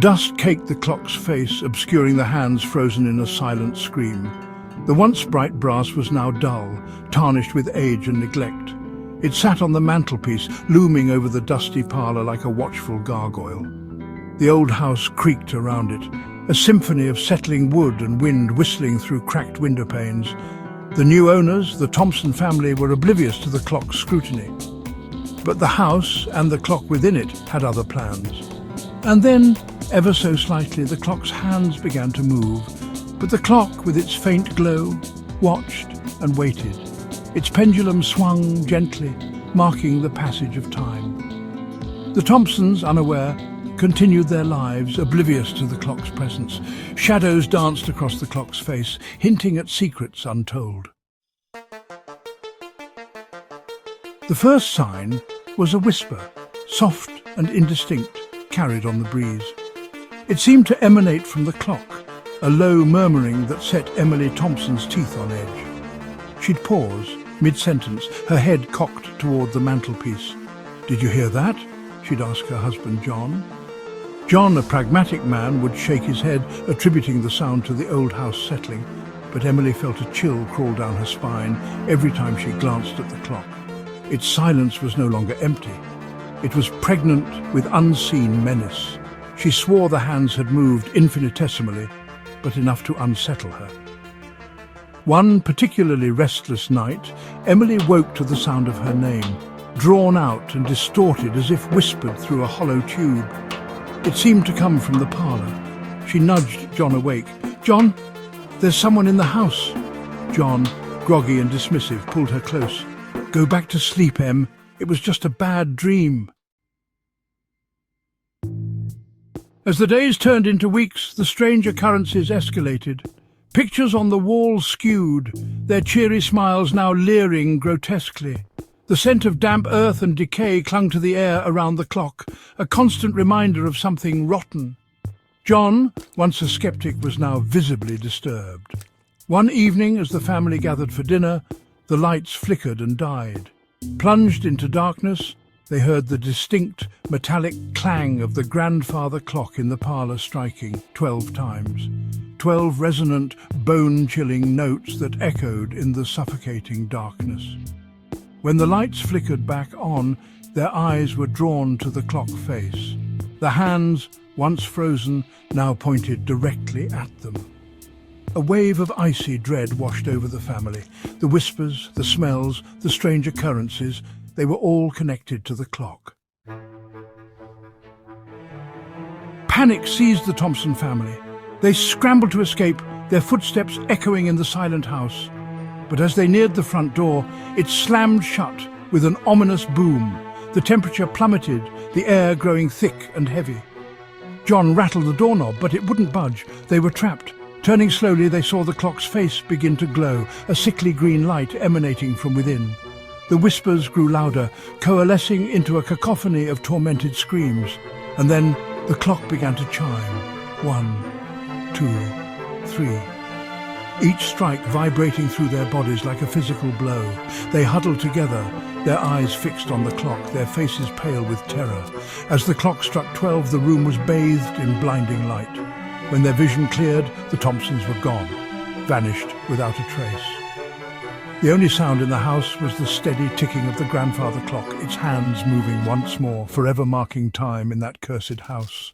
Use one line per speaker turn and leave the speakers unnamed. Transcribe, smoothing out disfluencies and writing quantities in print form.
Dust caked the clock's face, obscuring the hands frozen in a silent scream. The once bright brass was now dull, tarnished with age and neglect. It sat on the mantelpiece, looming over the dusty parlour like a watchful gargoyle. The old house creaked around it, a symphony of settling wood and wind whistling through cracked window panes. The new owners, the Thompson family, were oblivious to the clock's scrutiny. But the house and the clock within it had other plans. And then, ever so slightly, the clock's hands began to move, but the clock, with its faint glow, watched and waited. Its pendulum swung gently, marking the passage of time. The Thompsons, unaware, continued their lives, oblivious to the clock's presence. Shadows danced across the clock's face, hinting at secrets untold. The first sign was a whisper, soft and indistinct, carried on the breeze. It seemed to emanate from the clock, a low murmuring that set Emily Thompson's teeth on edge. She'd pause, mid-sentence, her head cocked toward the mantelpiece. "Did you hear that?" she'd ask her husband, John. John, a pragmatic man, would shake his head, attributing the sound to the old house settling, but Emily felt a chill crawl down her spine every time she glanced at the clock. Its silence was no longer empty. It was pregnant with unseen menace. She swore the hands had moved infinitesimally, but enough to unsettle her. One particularly restless night, Emily woke to the sound of her name, drawn out and distorted as if whispered through a hollow tube. It seemed to come from the parlour. She nudged John awake. "John, there's someone in the house." John, groggy and dismissive, pulled her close. "Go back to sleep, Em. It was just a bad dream." As the days turned into weeks, the strange occurrences escalated. Pictures on the wall skewed, their cheery smiles now leering grotesquely. The scent of damp earth and decay clung to the air around the clock, a constant reminder of something rotten. John, once a skeptic, was now visibly disturbed. One evening, as the family gathered for dinner, the lights flickered and died. Plunged into darkness, they heard the distinct, metallic clang of the grandfather clock in the parlour striking 12 times. 12 resonant, bone-chilling notes that echoed in the suffocating darkness. When the lights flickered back on, their eyes were drawn to the clock face. The hands, once frozen, now pointed directly at them. A wave of icy dread washed over the family. The whispers, the smells, the strange occurrences, they were all connected to the clock. Panic seized the Thompson family. They scrambled to escape, their footsteps echoing in the silent house. But as they neared the front door, it slammed shut with an ominous boom. The temperature plummeted, the air growing thick and heavy. John rattled the doorknob, but it wouldn't budge. They were trapped. Turning slowly, they saw the clock's face begin to glow, a sickly green light emanating from within. The whispers grew louder, coalescing into a cacophony of tormented screams. And then the clock began to chime. 1, 2, 3. Each strike vibrating through their bodies like a physical blow. They huddled together, their eyes fixed on the clock, their faces pale with terror. As the clock struck 12, the room was bathed in blinding light. When their vision cleared, the Thompsons were gone, vanished without a trace. The only sound in the house was the steady ticking of the grandfather clock, its hands moving once more, forever marking time in that cursed house.